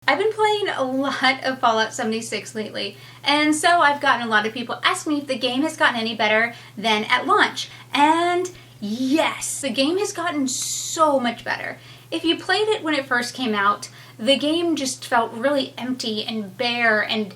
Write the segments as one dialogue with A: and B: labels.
A: I've been playing a lot of Fallout 76 lately, and so I've gotten a lot of people ask me if the game has gotten any better than at launch. And yes, the game has gotten so much better. If you played it when it first came out, the game just felt really empty and bare and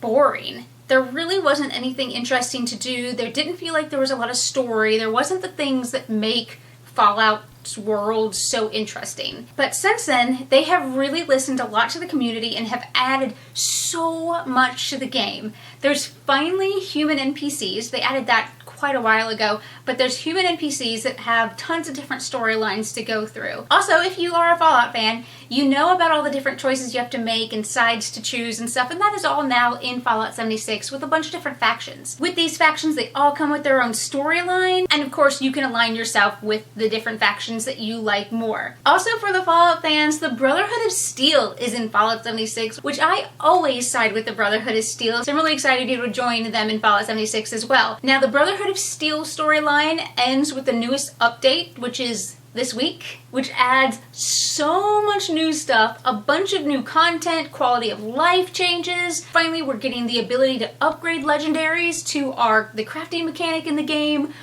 A: boring. There really wasn't anything interesting to do. There didn't feel like there was a lot of story. There wasn't the things that make Fallout's world so interesting. But since then, they have really listened a lot to the community and have added so much to the game. There's finally human NPCs. They added that quite a while ago, but there's human NPCs that have tons of different storylines to go through. Also, if you are a Fallout fan, you know about all the different choices you have to make and sides to choose and stuff, and that is all now in Fallout 76 with a bunch of different factions. With these factions, they all come with their own storyline, and of course you can align yourself with the different factions that you like more. Also, for the Fallout fans, the Brotherhood of Steel is in Fallout 76, which I always side with the Brotherhood of Steel, so I'm really excited to be able to join them in Fallout 76 as well. Now, the Brotherhood of Steel storyline ends with the newest update, which is this week, which adds so much new stuff, a bunch of new content, quality of life changes. Finally, we're getting the ability to upgrade legendaries to the crafting mechanic in the game.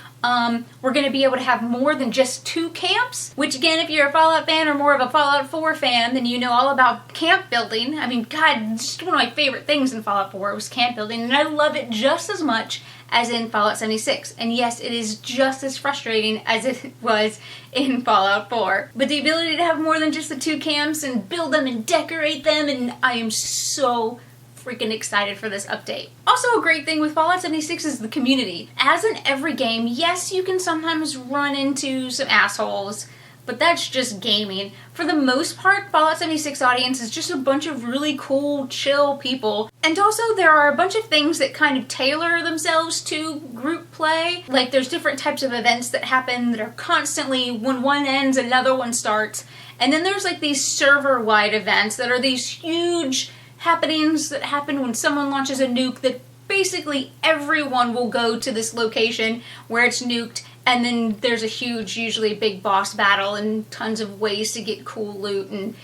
A: We're going to be able to have more than just 2 camps, which again, if you're a Fallout fan or more of a Fallout 4 fan, then you know all about camp building. I mean, God, just one of my favorite things in Fallout 4 was camp building, and I love it just as much as in Fallout 76. And yes, it is just as frustrating as it was in Fallout 4. But the ability to have more than just the 2 camps and build them and decorate them, and I am so freaking excited for this update. Also, a great thing with Fallout 76 is the community. As in every game, yes, you can sometimes run into some assholes, but that's just gaming. For the most part, Fallout 76 audience is just a bunch of really cool, chill people. And also, there are a bunch of things that kind of tailor themselves to group play. Like, there's different types of events that happen that are constantly, when one ends, another one starts. And then there's like these server-wide events that are these huge happenings that happen when someone launches a nuke that basically everyone will go to this location where it's nuked, and then there's a huge, usually big boss battle and tons of ways to get cool loot, and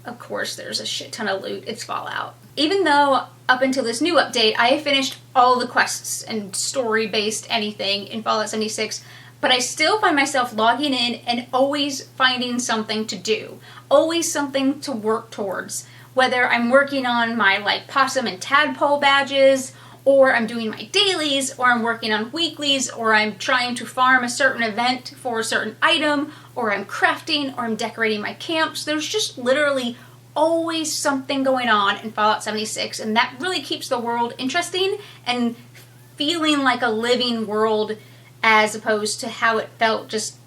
A: of course there's a shit ton of loot. It's Fallout. Even though up until this new update I have finished all the quests and story-based anything in Fallout 76, but I still find myself logging in and always finding something to do. Always something to work towards. Whether I'm working on my possum and tadpole badges, or I'm doing my dailies, or I'm working on weeklies, or I'm trying to farm a certain event for a certain item, or I'm crafting, or I'm decorating my camps. There's just literally always something going on in Fallout 76, and that really keeps the world interesting and feeling like a living world as opposed to how it felt just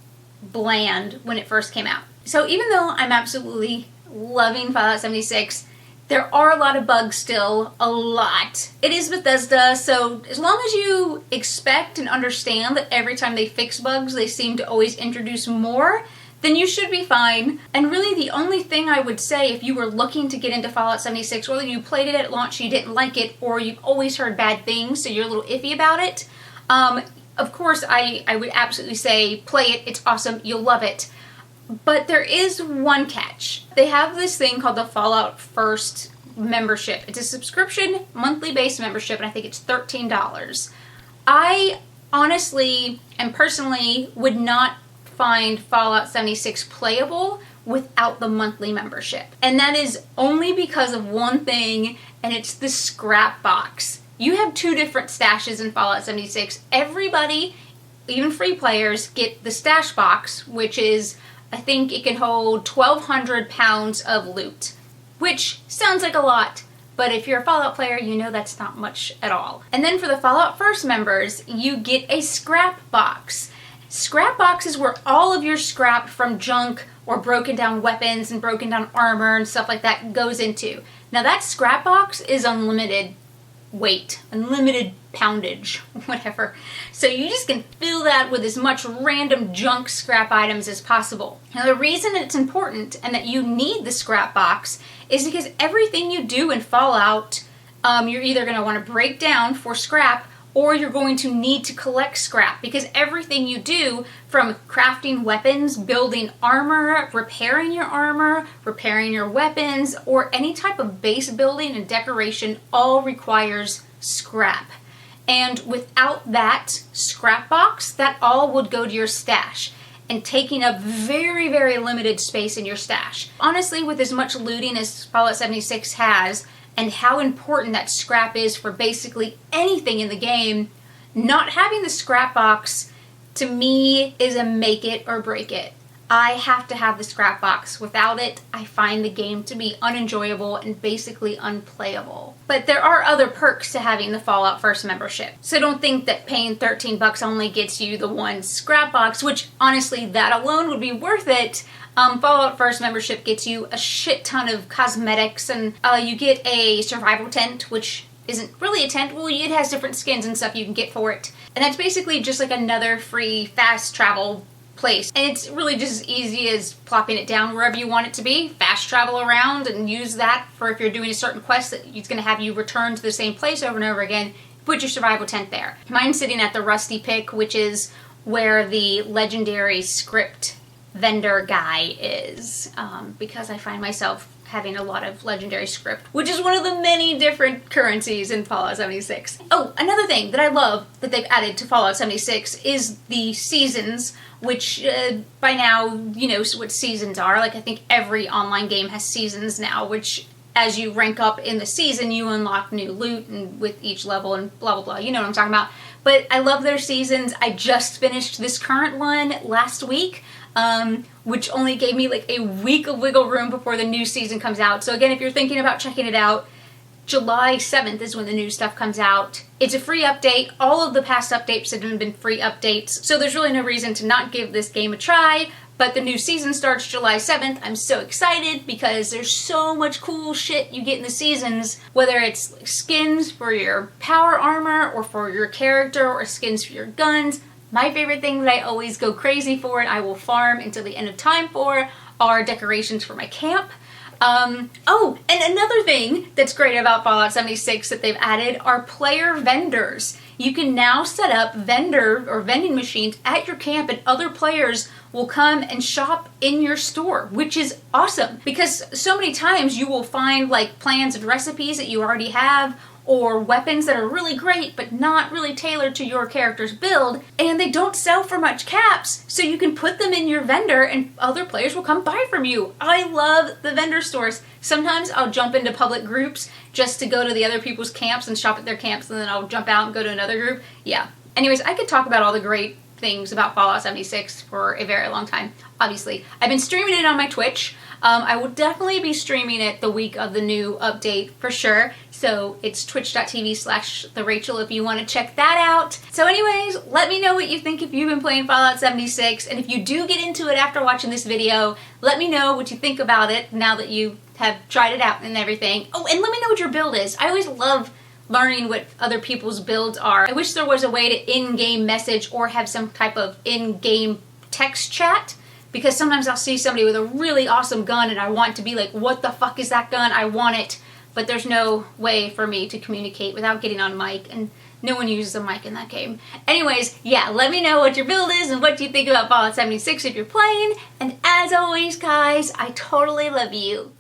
A: bland when it first came out. So even though I'm absolutely loving Fallout 76, there are a lot of bugs still, a lot. It is Bethesda, so as long as you expect and understand that every time they fix bugs, they seem to always introduce more, then you should be fine. And really the only thing I would say if you were looking to get into Fallout 76, whether you played it at launch and you didn't like it, or you've always heard bad things, so you're a little iffy about it, of course I would absolutely say play it, it's awesome, you'll love it. But there is one catch. They have this thing called the Fallout First membership. It's a subscription, monthly based membership, and I think it's $13. I honestly and personally would not find Fallout 76 playable without the monthly membership. And that is only because of one thing, and it's the scrap box. You have 2 different stashes in Fallout 76. Everybody, even free players, get the stash box, which is, I think it can hold 1,200 pounds of loot, which sounds like a lot, but if you're a Fallout player, you know that's not much at all. And then for the Fallout First members, you get a scrap box. Scrap box is where all of your scrap from junk or broken down weapons and broken down armor and stuff like that goes into. Now that scrap box is unlimited weight, unlimited poundage, whatever. So you just can fill that with as much random junk scrap items as possible. Now the reason it's important and that you need the scrap box is because everything you do in Fallout, you're either going to want to break down for scrap, or you're going to need to collect scrap, because everything you do, from crafting weapons, building armor, repairing your weapons, or any type of base building and decoration, all requires scrap. And without that scrap box, that all would go to your stash and taking up very, very limited space in your stash. Honestly, with as much looting as Fallout 76 has, and how important that scrap is for basically anything in the game, not having the scrap box, to me, is a make it or break it. I have to have the scrap box. Without it, I find the game to be unenjoyable and basically unplayable. But there are other perks to having the Fallout First membership. So don't think that paying $13 only gets you the one scrap box, which honestly, that alone would be worth it. Fallout First membership gets you a shit ton of cosmetics, and you get a survival tent, which isn't really a tent. Well, it has different skins and stuff you can get for it. And that's basically just like another free fast travel place. And it's really just as easy as plopping it down wherever you want it to be. Fast travel around and use that for if you're doing a certain quest that it's going to have you return to the same place over and over again. Put your survival tent there. Mine's sitting at the Rusty Pick, which is where the legendary script vendor guy is, because I find myself having a lot of legendary script, which is one of the many different currencies in Fallout 76. Oh, another thing that I love that they've added to Fallout 76 is the seasons, which by now you know what seasons are. Like, I think every online game has seasons now, which as you rank up in the season, you unlock new loot and with each level and blah, blah, blah. You know what I'm talking about. But I love their seasons. I just finished this current one last week, which only gave me like a week of wiggle room before the new season comes out. So again, if you're thinking about checking it out, July 7th is when the new stuff comes out. It's a free update. All of the past updates have been free updates, so there's really no reason to not give this game a try. But the new season starts July 7th. I'm so excited because there's so much cool shit you get in the seasons, whether it's skins for your power armor or for your character or skins for your guns. My favorite thing that I always go crazy for and I will farm until the end of time for are decorations for my camp. Oh, and another thing that's great about Fallout 76 that they've added are player vendors. You can now set up vending machines at your camp, and other players will come and shop in your store, which is awesome, because so many times you will find like plans and recipes that you already have, or weapons that are really great but not really tailored to your character's build, and they don't sell for much caps, so you can put them in your vendor and other players will come buy from you. I love the vendor stores. Sometimes I'll jump into public groups just to go to the other people's camps and shop at their camps, and then I'll jump out and go to another group. Yeah. Anyways, I could talk about all the great things about Fallout 76 for a very long time. Obviously, I've been streaming it on my Twitch. I will definitely be streaming it the week of the new update for sure. So it's twitch.tv/therachel if you want to check that out. So anyways, let me know what you think if you've been playing Fallout 76. And if you do get into it after watching this video, let me know what you think about it now that you have tried it out and everything. Oh, and let me know what your build is. I always love learning what other people's builds are. I wish there was a way to in-game message or have some type of in-game text chat, because sometimes I'll see somebody with a really awesome gun and I want to be like, what the fuck is that gun? I want it. But there's no way for me to communicate without getting on mic, and no one uses a mic in that game. Anyways, yeah, let me know what your build is and what you think about Fallout 76 if you're playing. And as always, guys, I totally love you.